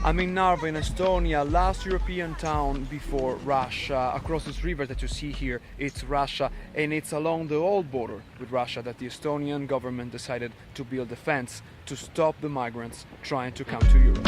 I'm in Narva in Estonia, last European town before Russia. Across this river that you see here, it's Russia, and it's along the old border with Russia that the Estonian government decided to build a fence to stop the migrants trying to come to Europe.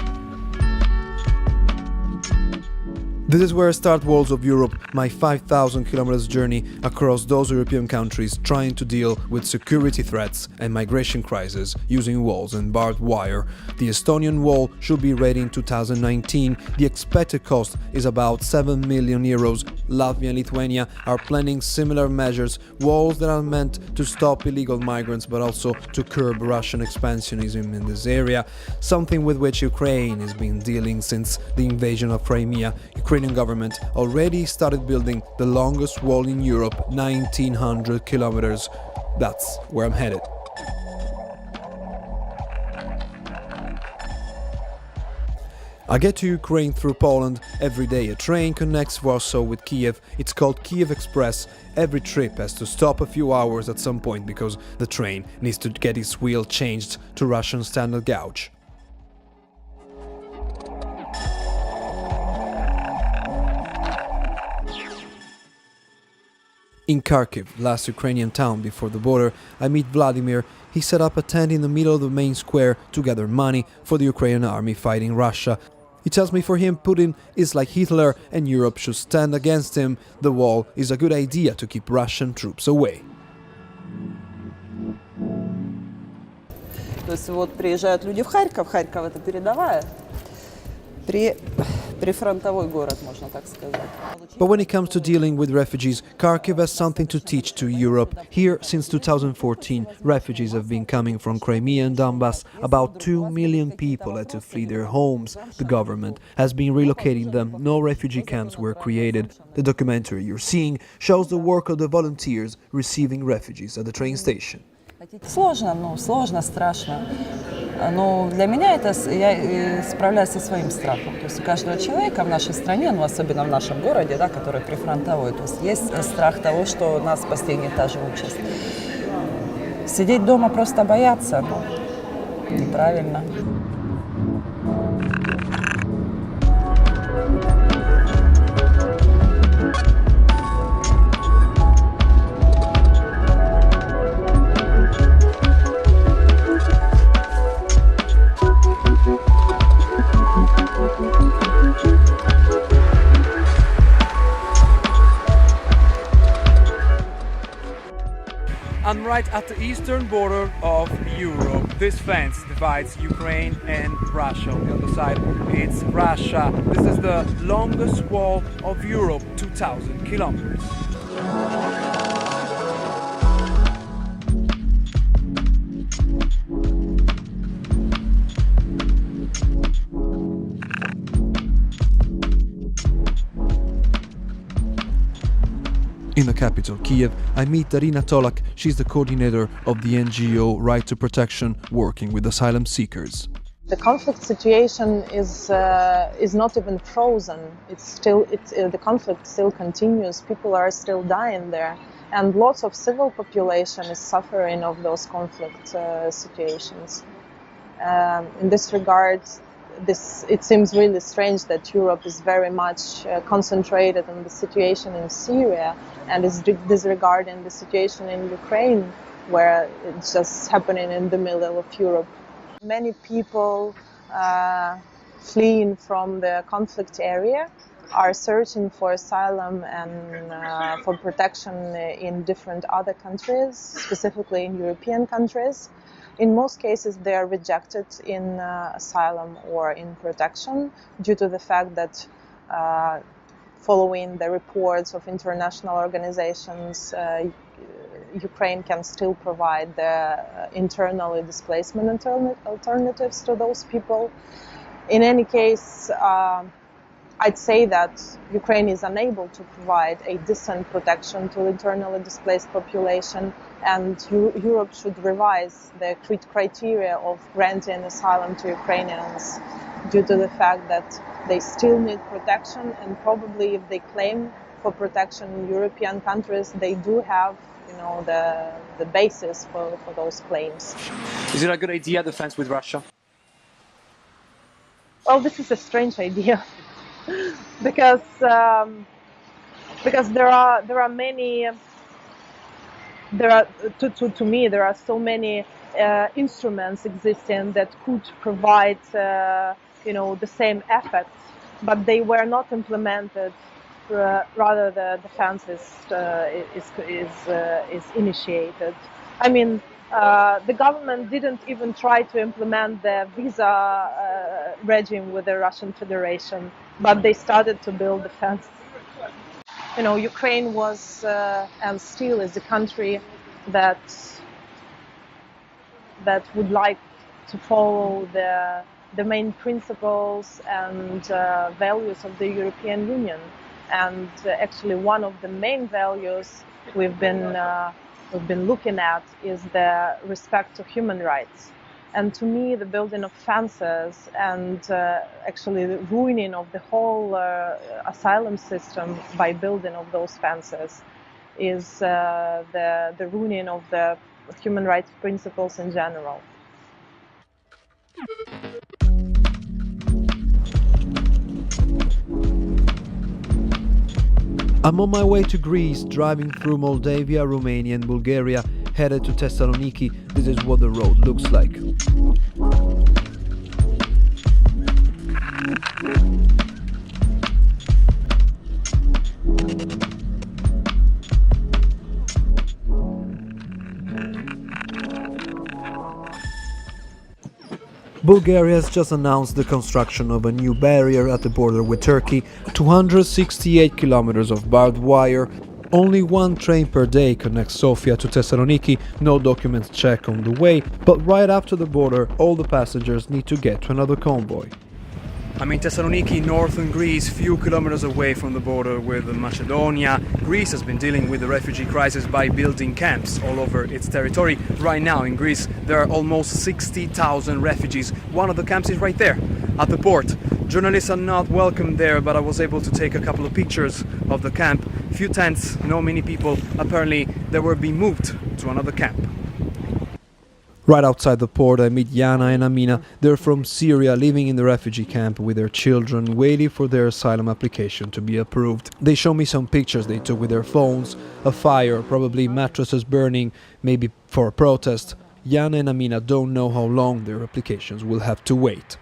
This is where start Walls of Europe, my 5,000 kilometers journey across those European countries trying to deal with security threats and migration crisis using walls and barbed wire. The Estonian wall should be ready in 2019. The expected cost is about 7 million euros. Latvia and Lithuania are planning similar measures, walls that are meant to stop illegal migrants but also to curb Russian expansionism in this area, something with which Ukraine has been dealing since the invasion of Crimea. Ukrainian government already started building the longest wall in Europe, 1900 kilometers. That's where I'm headed. I get to Ukraine through Poland every day. A train connects Warsaw with Kiev. It's called Kiev Express. Every trip has to stop a few hours at some point because the train needs to get its wheel changed to Russian standard gauge. In Kharkiv, last Ukrainian town before the border, I meet Vladimir. He set up a tent in the middle of the main square to gather money for the Ukrainian army fighting Russia. He tells me for him Putin is like Hitler and Europe should stand against him. The wall is a good idea to keep Russian troops away. То есть вот приезжают люди в Харьков, Харьков это передовая, прифронтовой город, можно так сказать. But when it comes to dealing with refugees, Kharkiv has something to teach to Europe. Here, since 2014, refugees have been coming from Crimea and Donbass. About 2 million people had to flee their homes. The government has been relocating them. No refugee camps were created. The documentary you're seeing shows the work of the volunteers receiving refugees at the train station. Сложно, страшно. Но для меня это я справляюсь со своим страхом. То есть у каждого человека в нашей стране, ну особенно в нашем городе, да, который прифронтовой, то есть страх того, что нас постигнет та же участь. Сидеть дома просто бояться, ну, неправильно. I'm right at the eastern border of Europe. This fence divides Ukraine and Russia. On the other side, it's Russia. This is the longest wall of Europe, 2,000 kilometers. In the capital, Kiev, I meet Darina Tolak. She's the coordinator of the NGO Right to Protection, working with asylum seekers. The conflict situation is not even frozen. The conflict still continues. People are still dying there, and lots of civil population is suffering of those conflict situations. In this regard, it seems really strange that Europe is very much concentrated on the situation in Syria and is disregarding the situation in Ukraine, where it's just happening in the middle of Europe. Many people fleeing from the conflict area are searching for asylum and for protection in different other countries, specifically in European countries. In most cases, they are rejected in asylum or in protection due to the fact that following the reports of international organizations, Ukraine can still provide the internally displacement alternatives to those people. In any case, I'd say that Ukraine is unable to provide a decent protection to internally displaced population, and Europe should revise the criteria of granting asylum to Ukrainians due to the fact that they still need protection, and probably if they claim for protection in European countries, they do have, the basis for those claims. Is it a good idea, the fence with Russia? Well, this is a strange idea because there are many to me there are so many instruments existing that could provide the same effect, but they were not implemented. Rather, the defense is initiated. I mean, the government didn't even try to implement the visa regime with the Russian Federation, but they started to build defense. Ukraine was and still is a country that would like to follow the main principles and values of the European Union. And actually, one of the main values we've been looking at is the respect of human rights. And to me, the building of fences and actually the ruining of the whole asylum system by building of those fences is the ruining of the human rights principles in general. I'm on my way to Greece, driving through Moldavia, Romania and Bulgaria, headed to Thessaloniki. This is what the road looks like. Bulgaria has just announced the construction of a new barrier at the border with Turkey, 268 kilometers of barbed wire. Only one train per day connects Sofia to Thessaloniki, no documents check on the way, but right after the border all the passengers need to get to another convoy. I'm in Thessaloniki, northern Greece, few kilometers away from the border with Macedonia. Greece has been dealing with the refugee crisis by building camps all over its territory. Right now in Greece there are almost 60,000 refugees. One of the camps is right there, at the port. Journalists are not welcome there, but I was able to take a couple of pictures of the camp. Few tents, not many people. Apparently they were being moved to another camp. Right outside the port I meet Yana and Amina. They're from Syria, living in the refugee camp with their children, waiting for their asylum application to be approved. They show me some pictures they took with their phones, a fire, probably mattresses burning, maybe for a protest. Yana and Amina don't know how long their applications will have to wait.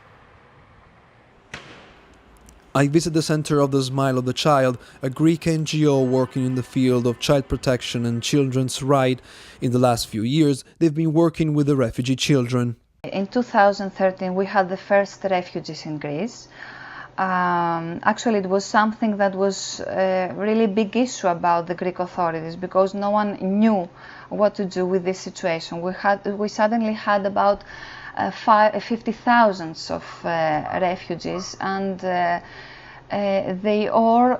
I visit the Center of the Smile of the Child, a Greek NGO working in the field of child protection and children's rights. In the last few years, they've been working with the refugee children. In 2013, we had the first refugees in Greece. Actually, it was something that was a really big issue about the Greek authorities because no one knew what to do with this situation. We suddenly had about 50,000 of refugees, and they all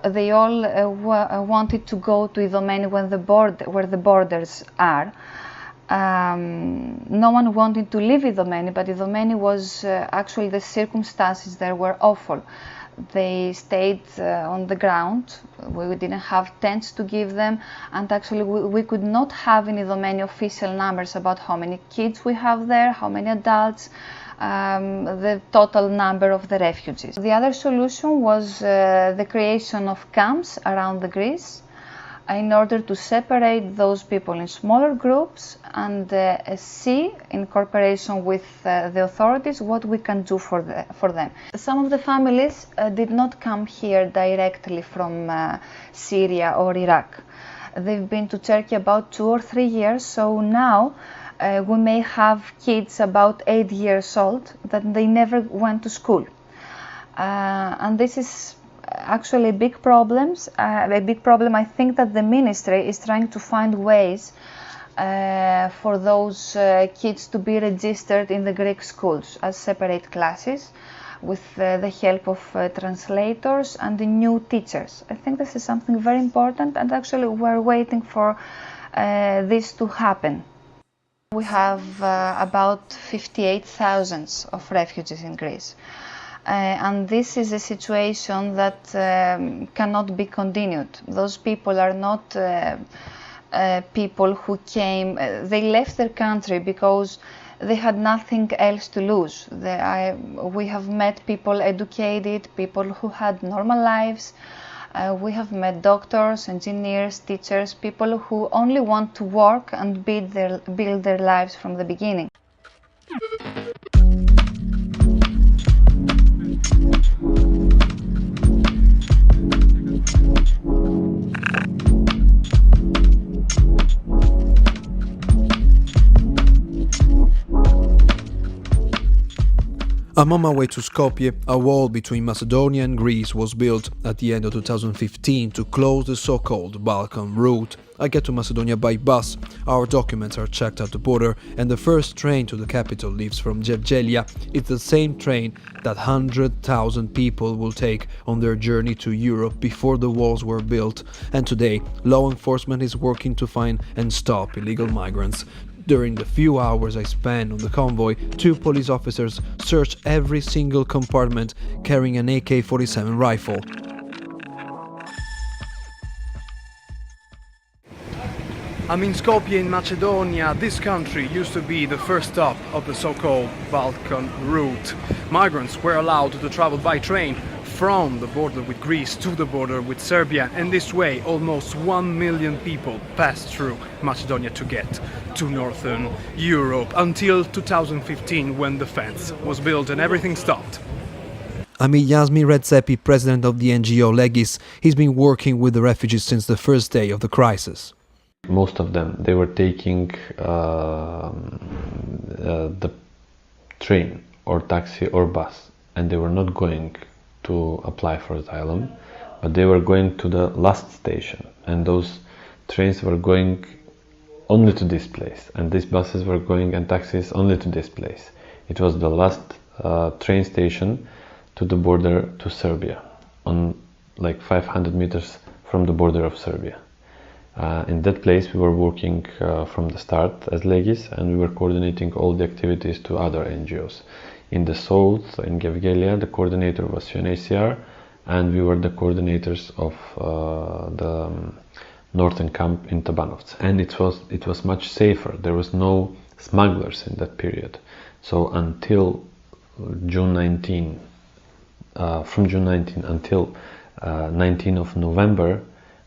wanted to go to Idomeni where the borders are. No one wanted to leave Idomeni, but Idomeni was actually the circumstances there were awful. They stayed on the ground. We didn't have tents to give them, and actually we could not have in Idomeni official numbers about how many kids we have there, how many adults, the total number of the refugees. The other solution was the creation of camps around the Greece in order to separate those people in smaller groups and see, in cooperation with the authorities, what we can do for them. Some of the families did not come here directly from Syria or Iraq. They've been to Turkey about 2 or 3 years, so now we may have kids about 8 years old that they never went to school. And this is actually a big problem. I think that the ministry is trying to find ways for those kids to be registered in the Greek schools as separate classes with the help of translators and the new teachers. I think this is something very important, and actually we're waiting for this to happen. We have about 58,000 of refugees in Greece. And this is a situation that cannot be continued. Those people are not people who came, they left their country because they had nothing else to lose. We have met people educated, people who had normal lives. We have met doctors, engineers, teachers, people who only want to work and build their lives from the beginning. I'm on my way to Skopje. A wall between Macedonia and Greece was built at the end of 2015 to close the so-called Balkan route. I get to Macedonia by bus, our documents are checked at the border, and the first train to the capital leaves from Gevgelija. It's the same train that 100,000 people will take on their journey to Europe before the walls were built, and today law enforcement is working to find and stop illegal migrants. During the few hours I spent on the convoy, 2 police officers searched every single compartment carrying an AK-47 rifle. I'm in Skopje in Macedonia. This country used to be the first stop of the so-called Balkan route. Migrants were allowed to travel by train from the border with Greece to the border with Serbia, and this way almost 1 million people passed through Macedonia to get to Northern Europe until 2015, when the fence was built and everything stopped. I'm Jasmir Redzepi, president of the NGO Legis. He's been working with the refugees since the first day of the crisis. Most of them, they were taking the train or taxi or bus, and they were not going to apply for asylum, but they were going to the last station, and those trains were going only to this place, and these buses were going and taxis only to this place. It was the last train station to the border to Serbia, on like 500 meters from the border of Serbia. In that place we were working from the start as Legis, and we were coordinating all the activities to other NGOs. In the south, in Gevgelija, the coordinator was UNHCR, and we were the coordinators of the northern camp in Tabanovce. And it was much safer. There was no smugglers in that period. So until June 19, from June 19 until 19 of November,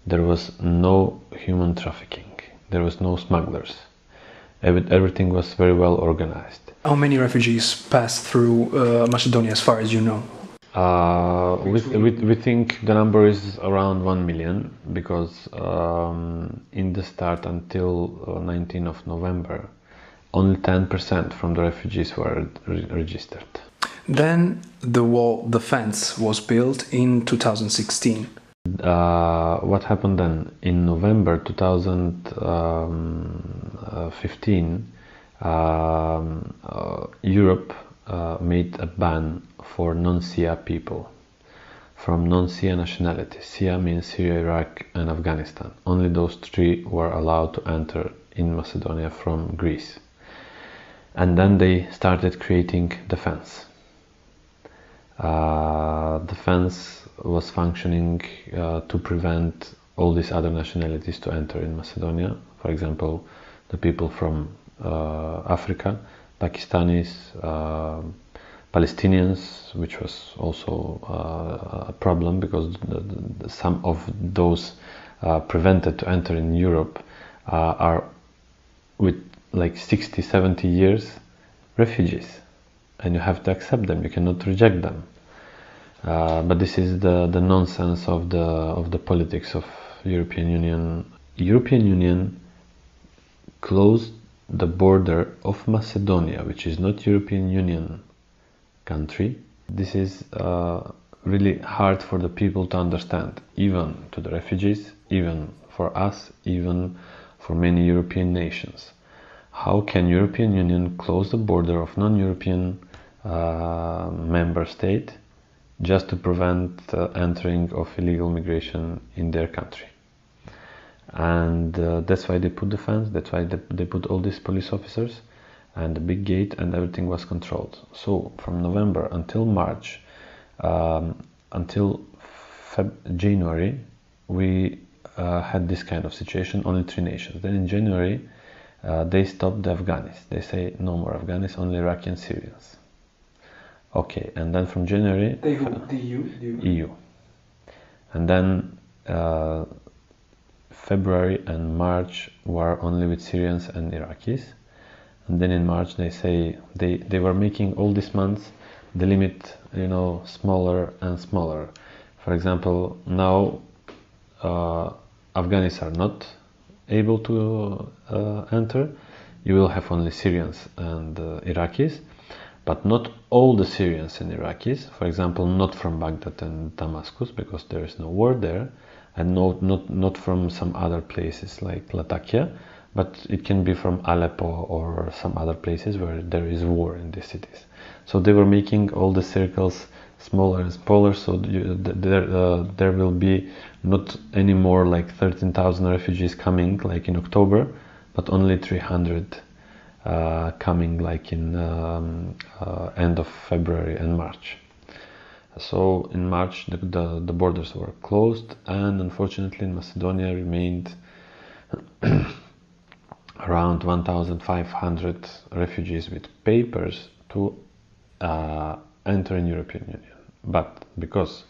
there was no human trafficking. There was no smugglers. Everything was very well organized. How many refugees passed through Macedonia, as far as you know? We think the number is around 1 million, because in the start until 19 of November, only 10% from the refugees were registered. Then the fence was built in 2016. What happened then? In November 2015, Europe made a ban for non-Sia people from non-Sia nationality. Sia means Syria, Iraq and Afghanistan. Only those 3 were allowed to enter in Macedonia from Greece. And then they started creating the fence. The fence was functioning to prevent all these other nationalities to enter in Macedonia. For example, the people from Africa, Pakistanis, Palestinians, which was also a problem, because some of those prevented to enter in Europe are with like 60-70 years refugees, and you have to accept them, you cannot reject them. But this is the nonsense of the politics of European Union. European Union closed the border of Macedonia, which is not European Union country. This is really hard for the people to understand, even to the refugees, even for us, even for many European nations. How can European Union close the border of non-European member state just to prevent entering of illegal migration in their country? And that's why they put the fence, that's why they put all these police officers and the big gate, and everything was controlled. So from November until March, until January, we had this kind of situation, only 3 nations. Then in January, they stopped the Afghanis. They say no more Afghanis, only Iraqi and Syrians. Okay, and then from January... The EU? EU. And then February and March were only with Syrians and Iraqis. And then in March they say they were making all these months the limit, you know, smaller and smaller. For example, now Afghanis are not able to enter. You will have only Syrians and Iraqis, but not all the Syrians and Iraqis. For example, not from Baghdad and Damascus, because there is no war there, and not from some other places like Latakia, but it can be from Aleppo or some other places where there is war in these cities. So they were making all the circles smaller and smaller, so there will be not anymore like 13,000 refugees coming like in October, but only 300 coming like in end of February and March. So in March the borders were closed, and unfortunately in Macedonia remained around 1,500 refugees with papers to enter in European Union. But because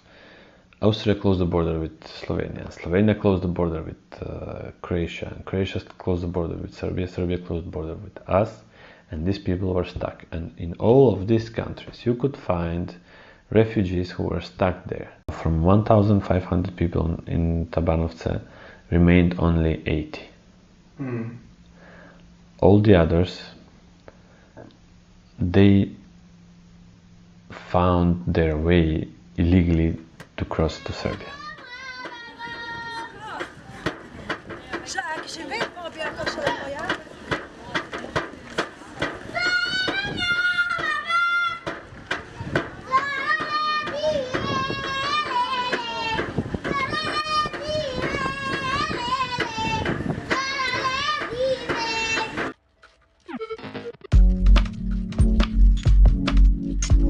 Austria closed the border with Slovenia, Slovenia closed the border with Croatia, and Croatia closed the border with Serbia, Serbia closed the border with us, and these people were stuck. And in all of these countries you could find refugees who were stuck there. From 1,500 people in Tabanovce remained only 80. All the others, they found their way illegally to cross to Serbia.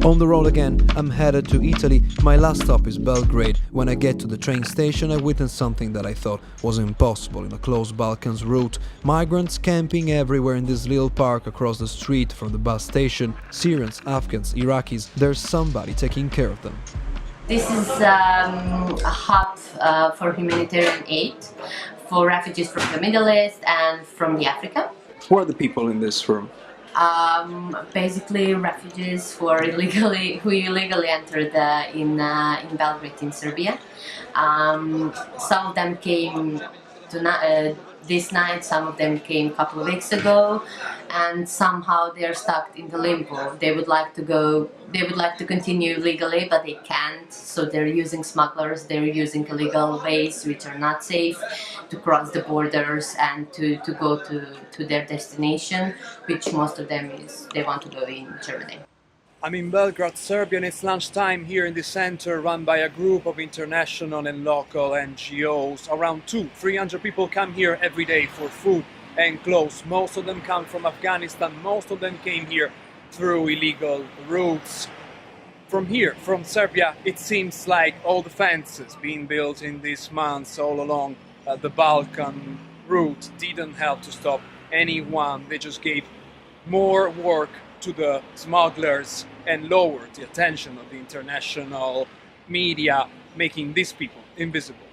On the road again, I'm headed to Italy. My last stop is Belgrade. When I get to the train station, I witness something that I thought was impossible in a closed Balkans route. Migrants camping everywhere in this little park across the street from the bus station. Syrians, Afghans, Iraqis, there's somebody taking care of them. This is a hub for humanitarian aid for refugees from the Middle East and from the Africa. Who are the people in this room? Basically refugees who illegally entered in Belgrade in Serbia. Some of them came this night, some of them came a couple of weeks ago, and somehow they're stuck in the limbo. They would like to continue legally, but they can't, so they're using smugglers, they're using illegal ways which are not safe to cross the borders and to go to their destination, which most of them is they want to go in Germany. I'm in Belgrade, Serbia, and it's lunchtime here in the center, run by a group of international and local NGOs. Around 200-300 people come here every day for food and clothes. Most of them come from Afghanistan. Most of them came here through illegal routes. From here, from Serbia, it seems like all the fences being built in these months all along the Balkan route didn't help to stop anyone. They just gave more work to the smugglers and lowered the attention of the international media, making these people invisible.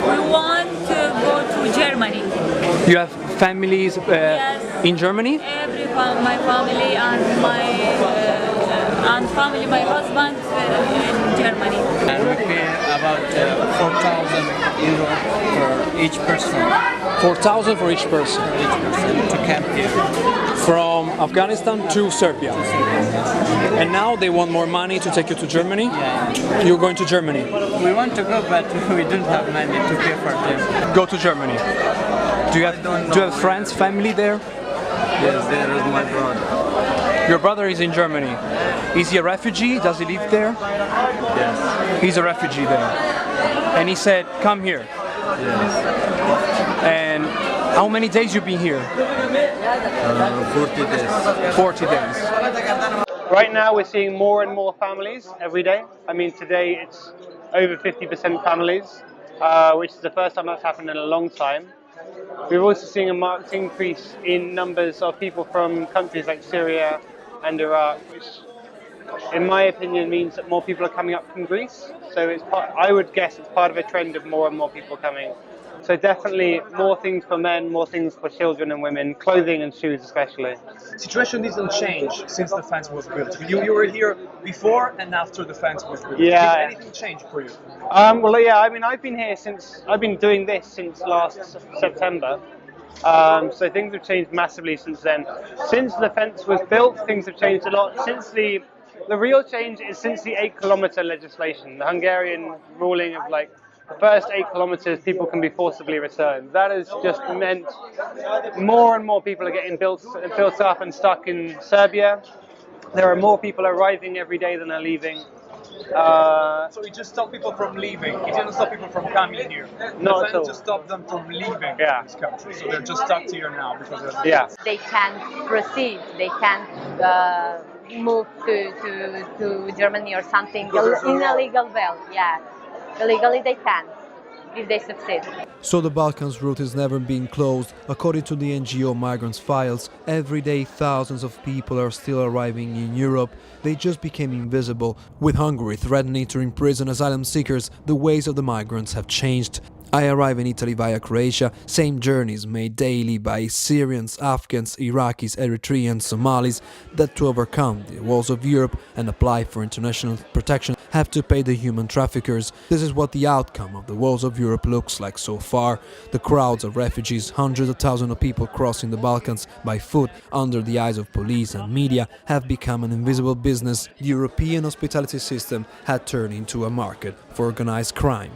We want to go to Germany. You have families Yes. in Germany? My family and my husband in Germany. And we pay about 4,000 euro for each person. 4,000 for each person. To camp here. From Afghanistan to Serbia. And now they want more money to take you to Germany? Yeah. You're going to Germany. We want to go, but we don't have money to pay for them. Go to Germany. Do you have friends, family there? Yes, there is my brother. Your brother is in Germany. Is he a refugee? Does he live there? Yes. He's a refugee there. And he said, come here. Yes. And how many days you been here? 40 days. 40 days. Right now we're seeing more and more families every day. I mean, today it's over 50% families, which is the first time that's happened in a long time. We're also seeing a marked increase in numbers of people from countries like Syria and Iraq, which in my opinion means that more people are coming up from Greece. So I would guess it's part of a trend of more and more people coming. So definitely more things for men, more things for children and women, clothing and shoes especially. Situation didn't change since the fence was built. You were here before and after the fence was built. Yeah. Did anything change for you? Well, yeah, I mean, I've been doing this since last September. So things have changed massively since then. Since the fence was built, things have changed a lot. Since the real change is since the 8-kilometer legislation, the Hungarian ruling of like the first 8 kilometers people can be forcibly returned. That has just meant more and more people are getting built up and stuck in Serbia. There are more people arriving every day than are leaving. So it just stopped people from leaving. It didn't stop people from coming here. Not at all. It just stopped them from leaving Yeah. this country. So they're just stuck here now because of this. Yeah. They can't proceed. They can't move to Germany or something in a legal way. Yeah, illegally they can if they succeed. So the Balkans route is never being closed. According to the NGO Migrants Files, every day thousands of people are still arriving in Europe. They just became invisible. With Hungary threatening to imprison asylum seekers, the ways of the migrants have changed. I arrive in Italy via Croatia, same journeys made daily by Syrians, Afghans, Iraqis, Eritreans, Somalis, that to overcome the walls of Europe and apply for international protection have to pay the human traffickers. This is what the outcome of the walls of Europe looks like so far. The crowds of refugees, hundreds of thousands of people crossing the Balkans by foot under the eyes of police and media have become an invisible business. The European hospitality system had turned into a market for organized crime.